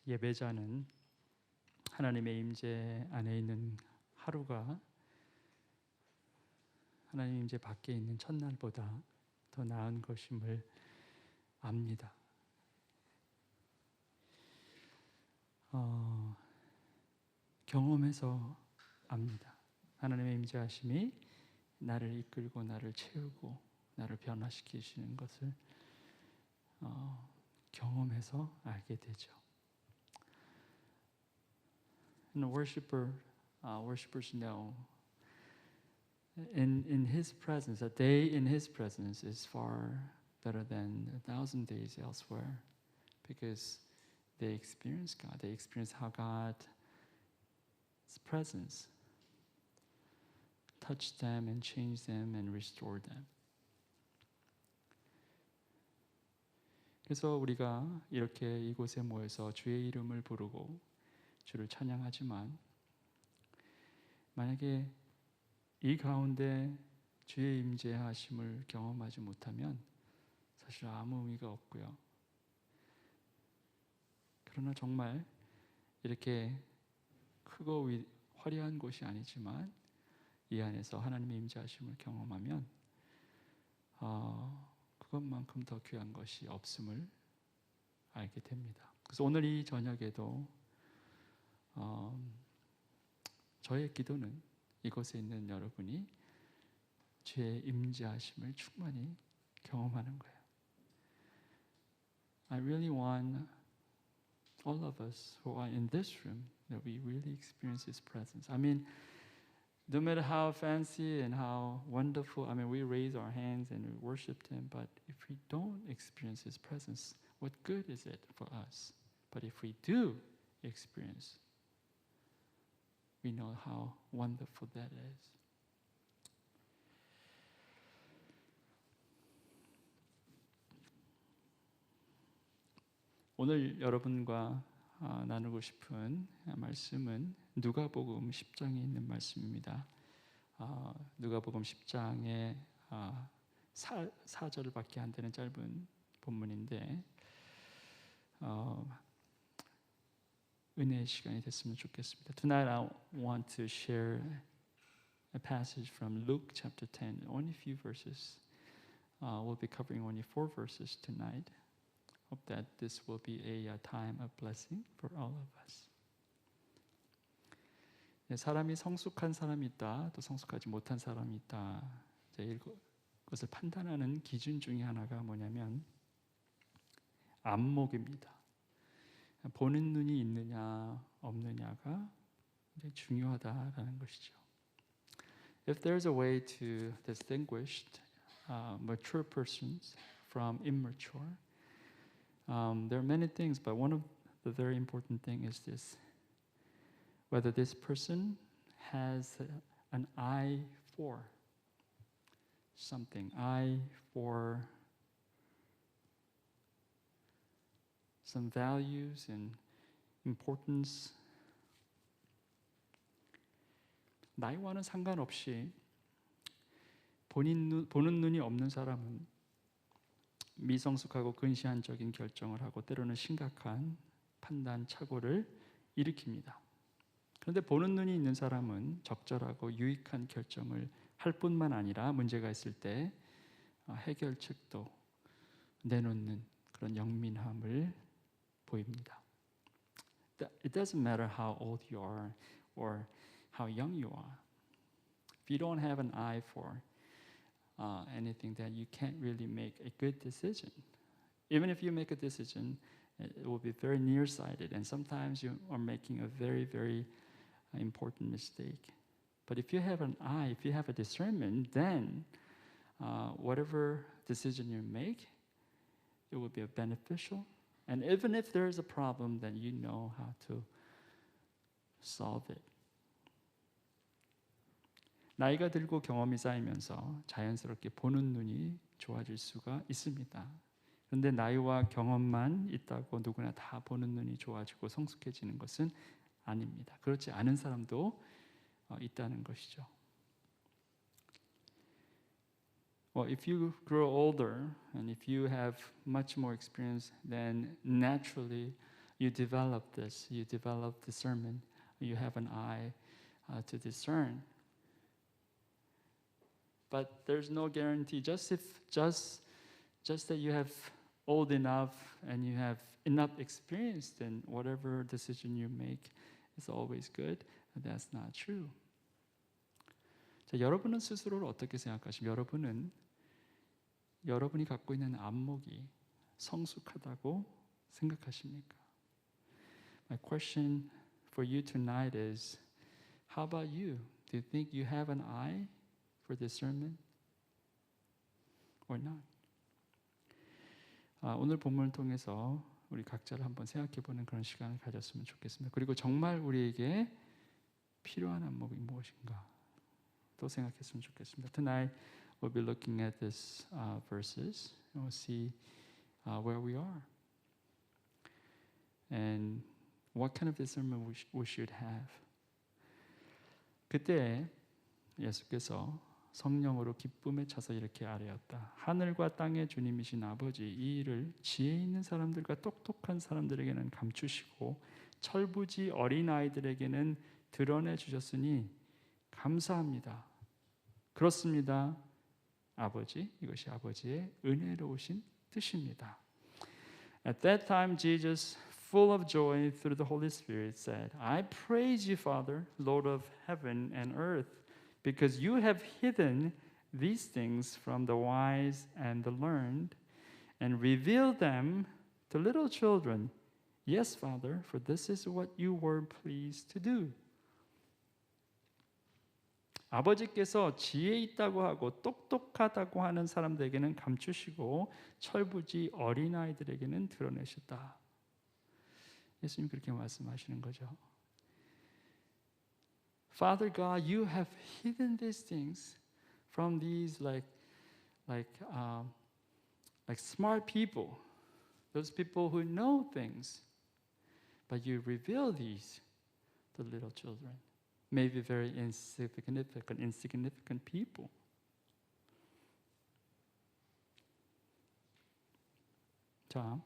예배자는 하나님의 임재 안에 있는 하루가 하나님 임재 밖에 있는 첫날보다 더 나은 것임을 압니다. 경험해서 압니다. 하나님의 임재하심이 나를 이끌고 나를 채우고 나를 변화시키시는 것을 경험해서 알게 되죠. And worshippers know in His presence, a day in His presence is far better than 1,000 days elsewhere, because they experience God. They experience how God's presence touched them and changed them and restored them. 그래서 우리가 이렇게 이곳에 모여서 주의 이름을 부르고 주를 찬양하지만 만약에 이 가운데 주의 임재하심을 경험하지 못하면 사실 아무 의미가 없고요. 그러나 정말 이렇게 크고 화려한 곳이 아니지만 이 안에서 하나님의 임재하심을 경험하면 그것만큼 더 귀한 것이 없음을 알게 됩니다. 그래서 오늘 이 저녁에도 저의 기도는 이곳에 있는 여러분이 주의 임재하심을 충만히 경험하는 거예요. I really want all of us who are in this room that we really experience His presence. I mean, no matter how fancy and how wonderful, I mean, we raise our hands and we worship Him, but if we don't experience His presence, what good is it for us? But if we do experience, we know how wonderful that is. 오늘 여러분과 나누고 싶은 말씀은 누가복음 10장에 있는 말씀입니다. 누가복음 10장의 4절밖에 안 되는 짧은 본문인데 은혜의 시간이 됐으면 좋겠습니다. Tonight I want to share a passage from Luke chapter 10. Only a few verses. We'll be covering only 4 verses tonight. Hope that this will be a time of blessing for all of us. 사람이 성숙한 사람이 있다, 또 성숙하지 못한 사람이 있다. 이것을 판단하는 기준 중에 하나가 뭐냐면 안목입니다. 보는 눈이 있느냐 없느냐가 중요하다라는 것이죠. If there's a way to distinguish mature persons from immature, there are many things, but one of the very important things is this: whether this person has an eye for something, eye for some values and importance. 나이와는 상관없이 보는 눈이 없는 사람은 미성숙하고 근시안적인 결정을 하고 때로는 심각한 판단 착오를 일으킵니다. 그런데 보는 눈이 있는 사람은 적절하고 유익한 결정을 할 뿐만 아니라 문제가 있을 때 해결책도 내놓는 그런 영민함을 보입니다. It doesn't matter how old you are or how young you are. If you don't have an eye for anything, then you can't really make a good decision. Even if you make a decision, it will be very nearsighted, and sometimes you are making a very, very important mistake. But if you have an eye, if you have a discernment, then whatever decision you make, it will be beneficial. And even if there is a problem, then you know how to solve it. 나이가 들고 경험이 쌓이면서 자연스럽게 보는 눈이 좋아질 수가 있습니다. 그런데 나이와 경험만 있다고 누구나 다 보는 눈이 좋아지고 성숙해지는 것은 아닙니다. 그렇지 않은 사람도 있다는 것이죠. Well, if you grow older and if you have much more experience, then naturally You develop this. You develop discernment. You have an eye to discern. But there's no guarantee. Just that you have old enough and you have enough experience, then whatever decision you make is always good. That's not true. 자, 여러분은 스스로를 어떻게 생각하십니까? 여러분이 갖고 있는 안목이 성숙하다고 생각하십니까? My question for you tonight is, how about you? Do you think you have an eye for discernment or not? 오늘 본문을 통해서 우리 각자를 한번 생각해보는 그런 시간을 가졌으면 좋겠습니다. 그리고 정말 우리에게 필요한 안목이 무엇인가 또 생각했으면 좋겠습니다. Tonight we'll be looking at these verses and we'll see where we are and what kind of discernment we should have. 그때 예수께서 성령으로 기쁨에 차서 이렇게 아뢰었다. 하늘과 땅의 주님이신 아버지, 이 일을 지혜 있는 사람들과 똑똑한 사람들에게는 감추시고 철부지 어린아이들에게는 드러내 주셨으니 감사합니다. 그렇습니다. 아버지, 이것이 아버지의 은혜로우신 뜻입니다. At that time Jesus, full of joy through the Holy Spirit, said, I praise you, Father, Lord of heaven and earth, because you have hidden these things from the wise and the learned and revealed them to little children. Yes, Father, for this is what you were pleased to do. 아버지께서 지혜 있다고 하고 똑똑하다고 하는 사람들에게는 감추시고 철부지 어린아이들에게는 드러내셨다. 예수님 그렇게 말씀하시는 거죠. Father God, you have hidden these things from these like smart people, those people who know things, but you reveal these to little children, maybe very insignificant people. 자,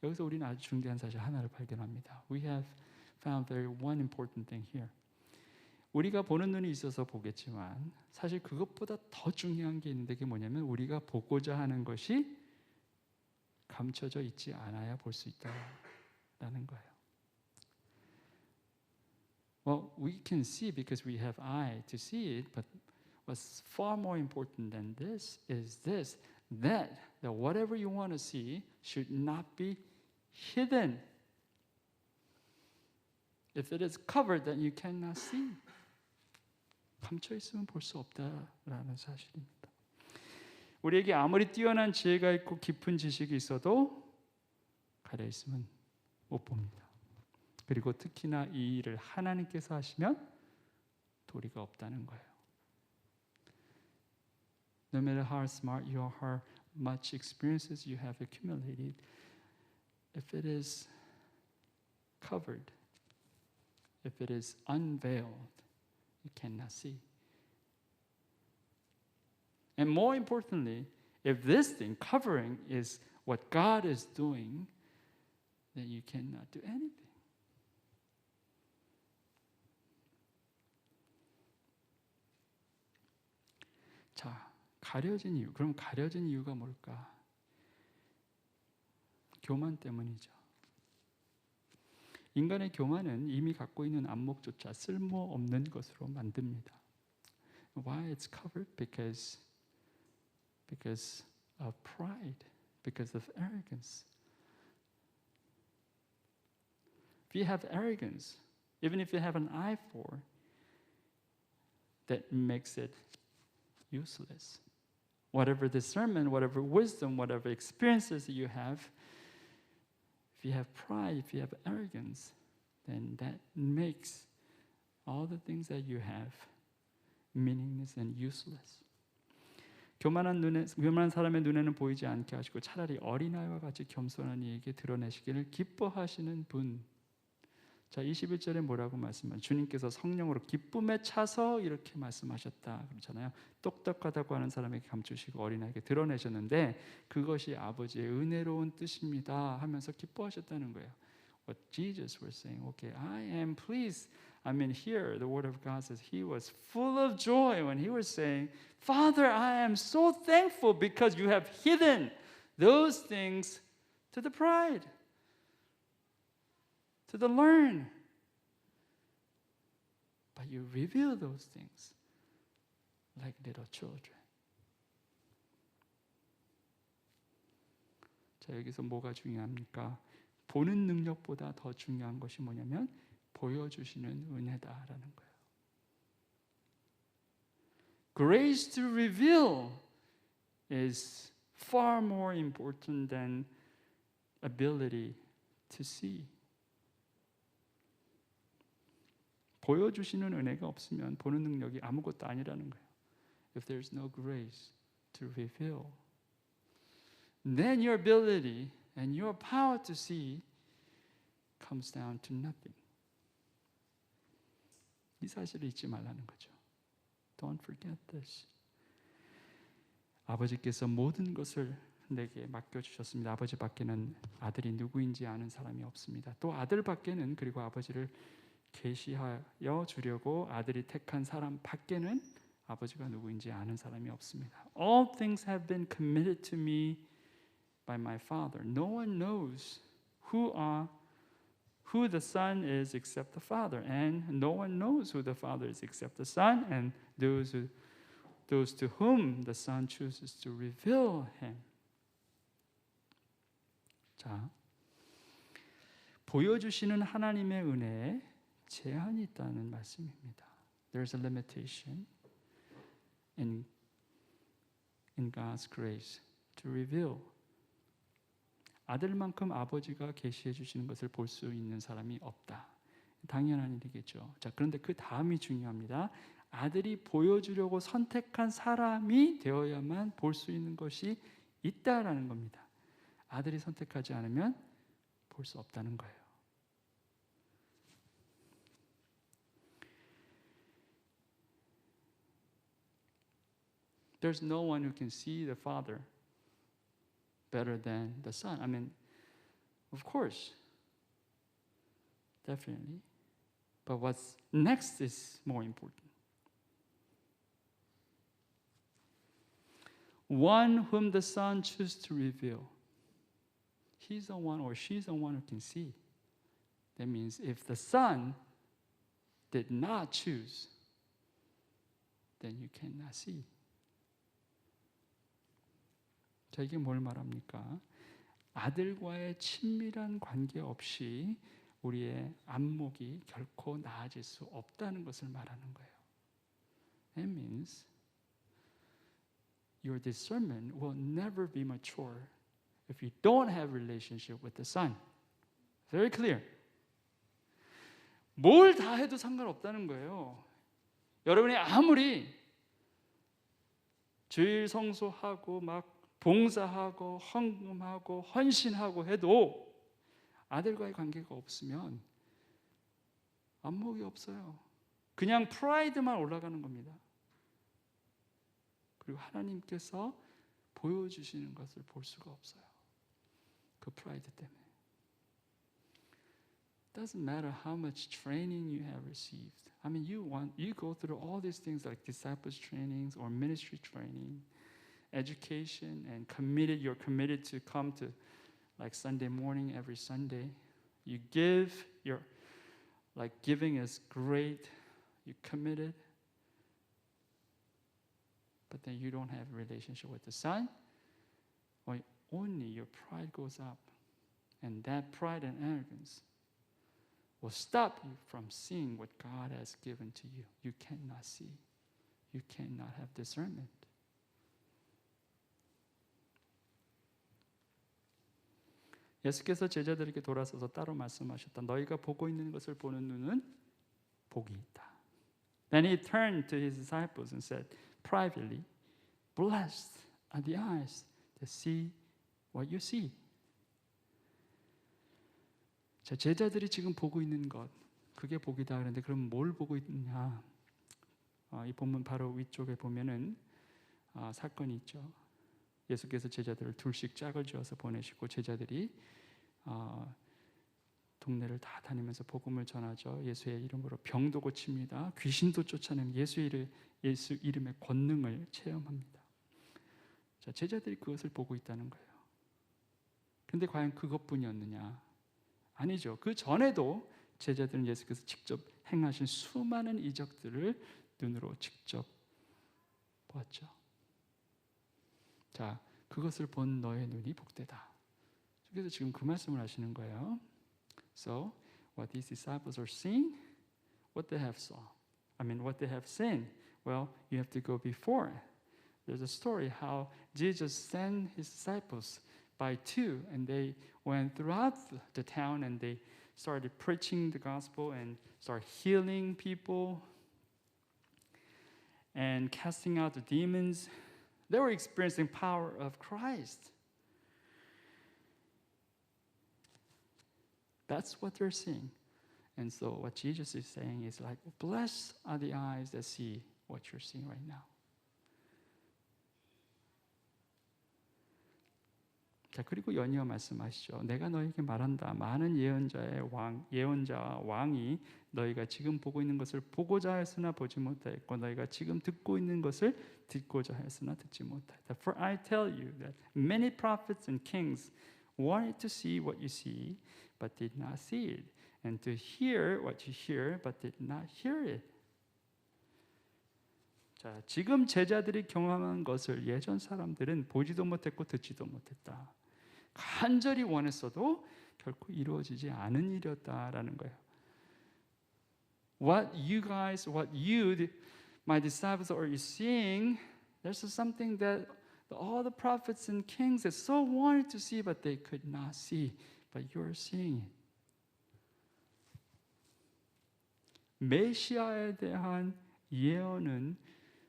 여기서 우리는 아주 중대한 사실 하나를 발견합니다. We have found one important thing here. 우리가 보는 눈이 있어서 보겠지만 사실 그것보다 더 중요한 게 있는데 그게 뭐냐면 우리가 보고자 하는 것이 감춰져 있지 않아야 볼 수 있다라는 거예요. Well, we can see because we have eye to see it, but what's far more important than this is that whatever you want to see should not be hidden. If it is covered, then you cannot see. 감춰 있으면 볼 수 없다라는 사실입니다. 우리에게 아무리 뛰어난 지혜가 있고 깊은 지식이 있어도 가려 있으면 못 봅니다. 그리고 특히나 이 일을 하나님께서 하시면 도리가 없다는 거예요. No matter how smart you are, how much experiences you have accumulated, if it is covered, if it is unveiled, you cannot see. And more importantly, if this thing, covering, is what God is doing, then you cannot do anything. 자, 가려진 이유. 그럼 가려진 이유가 뭘까? 교만 때문이죠. 인간의 교만은 이미 갖고 있는 안목조차 쓸모없는 것으로 만듭니다. Why it's covered? Because of pride, because of arrogance. If you have arrogance, even if you have an eye for, that makes it useless. Whatever discernment, whatever wisdom, whatever experiences you have, if you have pride, if you have arrogance, then that makes all the things that you have meaningless and useless. 교만한 사람의 눈에는 보이지 않게 하시고 차라리 어린아이와 같이 겸손한 이에게 드러내시기를 기뻐하시는 분. 자, 21절에 뭐라고 말씀하세요? 주님께서 성령으로 기쁨에 차서 이렇게 말씀하셨다 그렇잖아요. 똑똑하다고 하는 사람에게 감추시고 어린아이에게 드러내셨는데 그것이 아버지의 은혜로운 뜻입니다 하면서 기뻐하셨다는 거예요. what Jesus was saying. Okay, I am pleased. I mean, here the Word of God says he was full of joy when he was saying, Father, I am so thankful because you have hidden those things to the pride, to the learned. But you reveal those things like little children. 자, 여기서 뭐가 중요합니까? 보는 능력보다 더 중요한 것이 뭐냐면 보여주시는 은혜다라는 거예요. Grace to reveal is far more important than ability to see. 보여주시는 은혜가 없으면 보는 능력이 아무것도 아니라는 거예요. If there's no grace to reveal, then your ability and your power to see comes down to nothing. 이 사실을 잊지 말라는 거죠. Don't forget this. 아버지께서 모든 것을 내게 맡겨주셨습니다. 아버지 밖에는 아들이 누구인지 아는 사람이 없습니다. 또 아들 밖에는, 그리고 아버지를 계시하여 주려고 아들이 택한 사람 밖에는 아버지가 누구인지 아는 사람이 없습니다. All things have been committed to me by my Father. No one knows who the Son is except the Father, and no one knows who the Father is except the Son, and those to whom the Son chooses to reveal him. 자, 보여주시는 하나님의 은혜에 제한이 있다는 말씀입니다. There's a limitation in God's grace to reveal. 아들만큼 아버지가 계시해 주시는 것을 볼 수 있는 사람이 없다. 당연한 일이겠죠. 자, 그런데 그 다음이 중요합니다. 아들이 보여주려고 선택한 사람이 되어야만 볼 수 있는 것이 있다라는 겁니다. 아들이 선택하지 않으면 볼 수 없다는 거예요. There's no one who can see the Father better than the Son. I mean, of course, definitely. But what's next is more important. One whom the Son chooses to reveal. He's the one or she's the one who can see. That means if the Son did not choose, then you cannot see. 자, 이게 뭘 말합니까? 아들과의 친밀한 관계 없이 우리의 안목이 결코 나아질 수 없다는 것을 말하는 거예요. That means your discernment will never be mature if you don't have relationship with the Son. Very clear. 뭘 다 해도 상관없다는 거예요. 여러분이 아무리 주일 성수하고 막 봉사하고 헌금하고 헌신하고 해도 아들과의 관계가 없으면 안목이 없어요. 그냥 프라이드만 올라가는 겁니다. 그리고 하나님께서 보여주시는 것을 볼 수가 없어요. 그 프라이드 때문에. Doesn't matter how much training you have received. I mean, you go through all these things like disciples trainings or ministry training, education, and you're committed to come to like Sunday morning every Sunday. You give, giving is great. You committed. But then you don't have a relationship with the Son, or only your pride goes up. And that pride and arrogance will stop you from seeing what God has given to you. You cannot see. You cannot have discernment. 예수께서 제자들에게 돌아서서 따로 말씀하셨다. 너희가 보고 있는 것을 보는 눈은 복이 있다. Then he turned to his disciples and said privately, blessed are the eyes that see what you see. 자, 제자들이 지금 보고 있는 것, 그게 복이다. 그런데 그럼 뭘 보고 있느냐? 이 본문 바로 위쪽에 보면은 사건이 있죠. 예수께서 제자들을 둘씩 짝을 지어서 보내시고 제자들이 동네를 다 다니면서 복음을 전하죠. 예수의 이름으로 병도 고칩니다. 귀신도 쫓아내는 예수 이름의 권능을 체험합니다. 자, 제자들이 그것을 보고 있다는 거예요. 근데 과연 그것뿐이었느냐? 아니죠. 그 전에도 제자들은 예수께서 직접 행하신 수많은 이적들을 눈으로 직접 보았죠. 자, 그것을 본 너의 눈이 복되다. 그래서 지금 그 말씀을 하시는 거예요. So, what these disciples are seeing, what they have saw. what they have seen. Well, you have to go before. There's a story how Jesus sent his disciples by two, and they went throughout the town, and they started preaching the gospel and started healing people and casting out the demons. They were experiencing power of Christ. That's what they're seeing. And so what Jesus is saying is like, blessed are the eyes that see what you're seeing right now. 자, 그리고 연이어 말씀하시죠. 내가 너에게 말한다. 많은 예언자와 왕이 너희가 지금 보고 있는 것을 보고자 하였으나 보지 못하였고 너희가 지금 듣고 있는 것을 듣고자 하였으나 듣지 못하였다. For I tell you that many prophets and kings wanted to see what you see, but did not see it, and to hear what you hear, but did not hear it. 자, 지금 제자들이 경험한 것을 예전 사람들은 보지도 못했고 듣지도 못했다. 간절히 원했어도 결코 이루어지지 않은 일이었다라는 거예요. What you, my disciples, are seeing, there's something that all the prophets and kings that so wanted to see, but they could not see, but you're seeing it. 메시아에 대한 예언은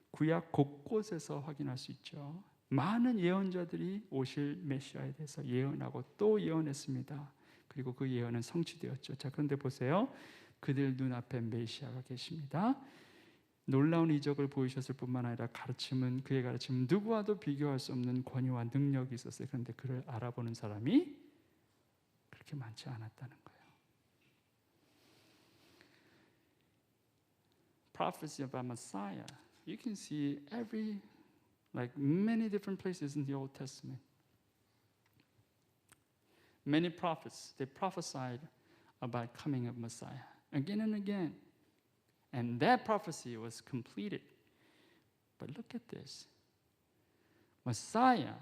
구약 곳곳에서 확인할 수 있죠. 많은 예언자들이 오실 메시아에 대해서 예언하고 또 예언했습니다. 그리고 그 예언은 성취되었죠. 자, 그런데 보세요. 그들 눈앞에 메시아가 계십니다. 놀라운 이적을 보이셨을 뿐만 아니라 그의 가르침은 누구와도 비교할 수 없는 권위와 능력이 있었어요. 그런데 그를 알아보는 사람이 그렇게 많지 않았다는 거예요. Prophecy about Messiah. You can see many different places in the Old Testament. Many prophets, they prophesied about coming of Messiah again and again. And that prophecy was completed. But look at this. Messiah,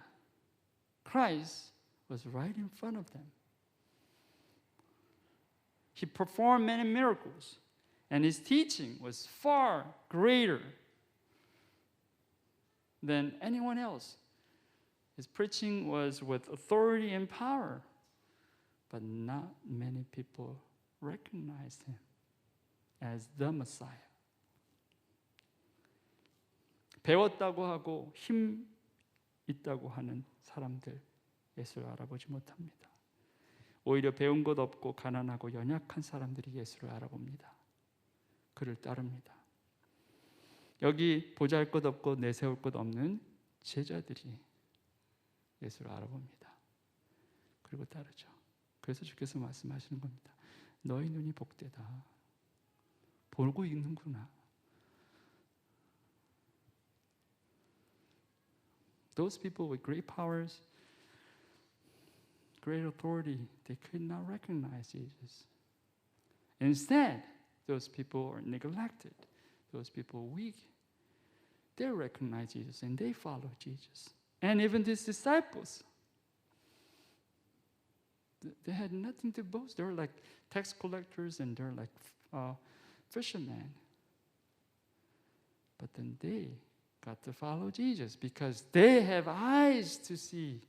Christ, was right in front of them. He performed many miracles, and his teaching was far greater than anyone else. His preaching was with authority and power, but not many people recognized him as the Messiah. 배웠다고 하고 힘 있다고 하는 사람들 예수를 알아보지 못합니다. 오히려 배운 것 없고 가난하고 연약한 사람들이 예수를 알아봅니다. 그를 따릅니다. 여기 보잘것 없고 내세울 것 없는 제자들이 예수를 알아봅니다. 그리고 따르죠. 그래서 주께서 말씀하시는 겁니다. 너희 눈이 복되다. 보고 있는구나. Those people with great powers, great authority, they could not recognize Jesus. Instead, those people are neglected. Those people weak. They recognize Jesus and they follow Jesus. And even these disciples, they had nothing to boast. They were like tax collectors and they're like fishermen. But then they got to follow Jesus because they have eyes to see.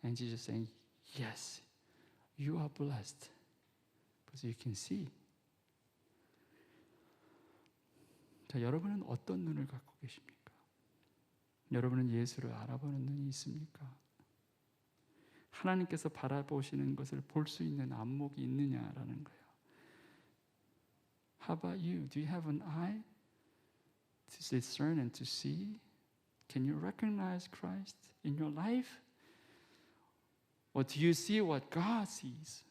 And Jesus saying, yes, you are blessed because you can see. 자, 여러분은 어떤 눈을 갖고 계십니까? 여러분은 예수를 알아보는 눈이 있습니까? 하나님께서 바라보시는 것을 볼 수 있는 안목이 있느냐라는 거예요. How about you? Do you have an eye to discern and to see? Can you recognize Christ in your life? Or do you see what God sees?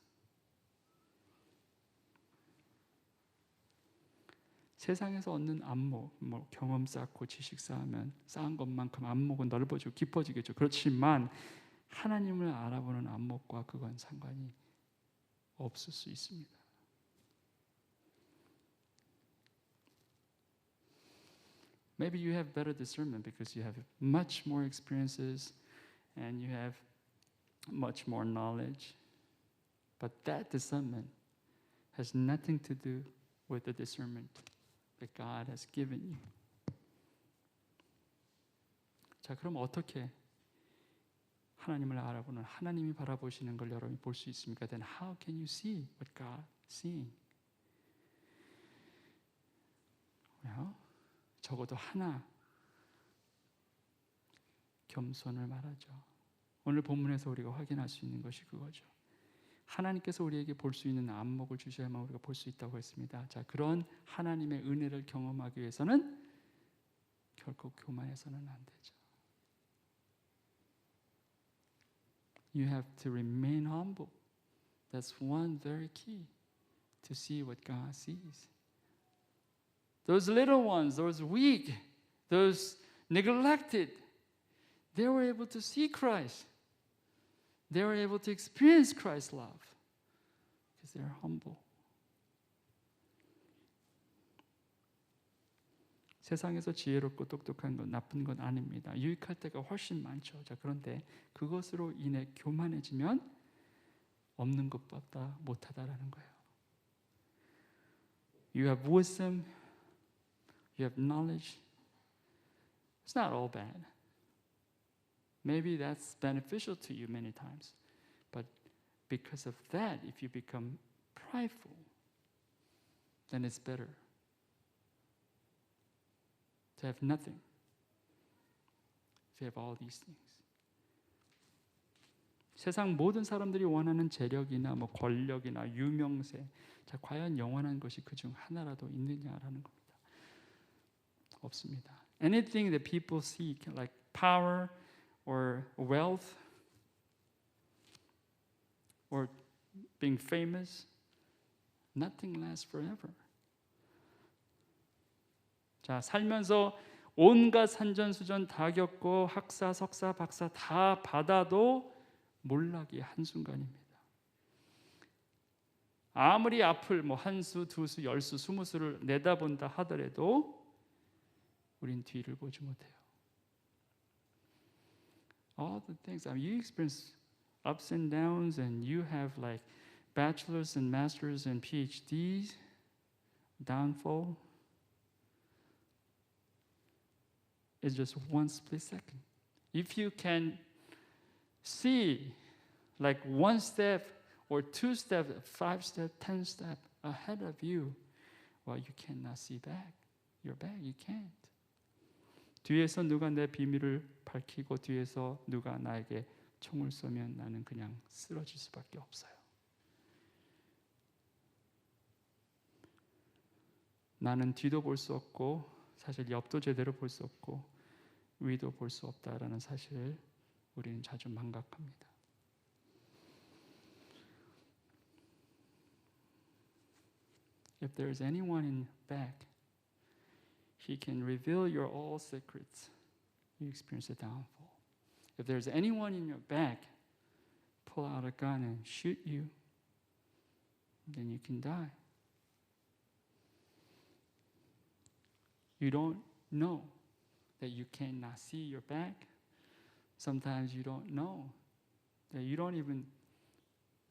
세상에서 얻는 안목, 뭐 경험 쌓고 지식 쌓으면 쌓은 것만큼 안목은 넓어지고 깊어지겠죠. 그렇지만 하나님을 알아보는 안목과 그건 상관이 없을 수 있습니다. Maybe you have better discernment because you have much more experiences and you have much more knowledge. But that discernment has nothing to do with the discernment that God has given you. 자, 그럼 어떻게 하나님을 알아보는, 하나님이 바라보시는 걸 여러분이 볼 수 있습니까? Then how can you see what God is seeing? Well, 적어도 하나, 겸손을 말하죠. 오늘 본문에서 우리가 확인할 수 있는 것이 그거죠. 하나님께서 우리에게 볼 수 있는 안목을 주셔야만 우리가 볼 수 있다고 했습니다. 자, 그런 하나님의 은혜를 경험하기 위해서는 결코 교만해서는 안 되죠. You have to remain humble. That's one very key to see what God sees. Those little ones, those weak, those neglected, they were able to see Christ. They were able to experience Christ's love because they are humble. 세상에서 지혜롭고 똑똑한 건 나쁜 건 아닙니다. 유익할 때가 훨씬 많죠. 자, 그런데 그것으로 인해 교만해지면 없는 것보다 못하다라는 거예요. You have wisdom, you have knowledge. It's not all bad. Maybe that's beneficial to you many times. But because of that, if you become prideful, then it's better to have nothing. If you have all these things. 세상 모든 사람들이 원하는 재력이나 뭐 권력이나 유명세, 자, 과연 영원한 것이 그중 하나라도 있느냐라는 겁니다. 없습니다. Anything that people seek, like power or wealth or being famous, nothing lasts forever. 자, 살면서 온갖 산전수전 다 겪고 학사, 석사, 박사 다 받아도 몰락이 한순간입니다. 아무리 앞을 뭐 한 수, 두 수, 열 수, 20수를 내다본다 하더라도 우린 뒤를 보지 못해요. All the things, I mean, you experience ups and downs and you have like bachelors and masters and PhDs, downfall. It's just one split second. If you can see like one step or two steps, 5 steps, 10 steps ahead of you, well, you cannot see back. Your back, you can't. 뒤에서 누가 내 비밀을 밝히고 뒤에서 누가 나에게 총을 쏘면 나는 그냥 쓰러질 수밖에 없어요. 나는 뒤도 볼 수 없고 사실 옆도 제대로 볼 수 없고 위도 볼 수 없다라는 사실을 우리는 자주 망각합니다. If there is anyone in your back, he can reveal your all secrets. You experience a downfall. If there's anyone in your back, pull out a gun and shoot you, then you can die. You don't know that you cannot see your back. Sometimes you don't know that you don't even,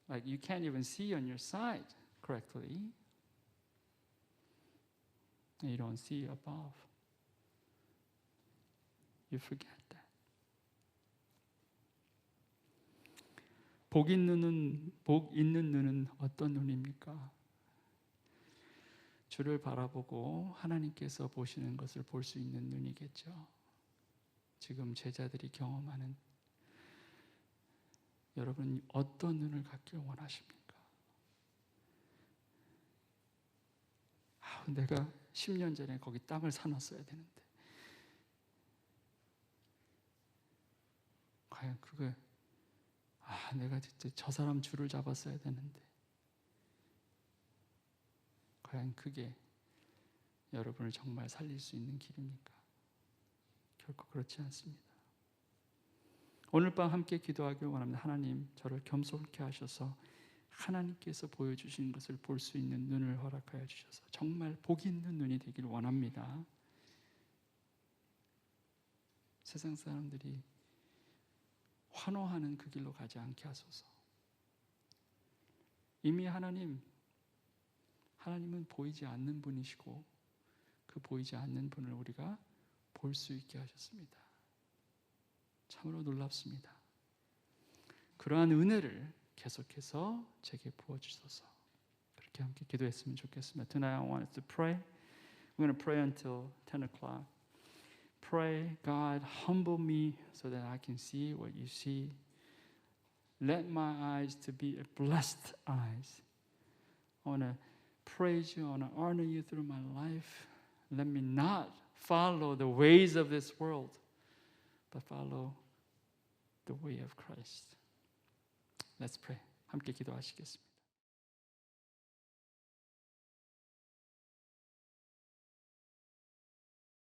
like you can't even see on your side correctly. And you don't see above. You forget that. 복 있는 눈은 어떤 눈입니까? 주를 바라보고 하나님께서 보시는 것을 볼 수 있는 눈이겠죠. 지금 제자들이 경험하는 여러분 어떤 눈을 갖길 원하십니까? 내가 10년 전에 거기 땅을 사놨어야 되는데 과연 그게 내가 진짜 저 사람 줄을 잡았어야 되는데 과연 그게 여러분을 정말 살릴 수 있는 길입니까? 결코 그렇지 않습니다. 오늘 밤 함께 기도하길 원합니다. 하나님, 저를 겸손케 하셔서 하나님께서 보여주신 것을 볼 수 있는 눈을 허락하여 주셔서 정말 복 있는 눈이 되길 원합니다. 세상 사람들이 환호하는 그 길로 가지 않게 하소서. 이미 하나님은 보이지 않는 분이시고 그 보이지 않는 분을 우리가 볼 수 있게 하셨습니다. 참으로 놀랍습니다. 그러한 은혜를 계속해서 제게 부어주소서. 그렇게 함께 기도했으면 좋겠습니다. Tonight I want us to pray. We're going to pray until 10 o'clock. Pray, God, humble me so that I can see what you see. Let my eyes to be blessed eyes. I want to praise you, I want to honor you through my life. Let me not follow the ways of this world, but follow the way of Christ. Let's pray. 함께 기도하시겠습니다.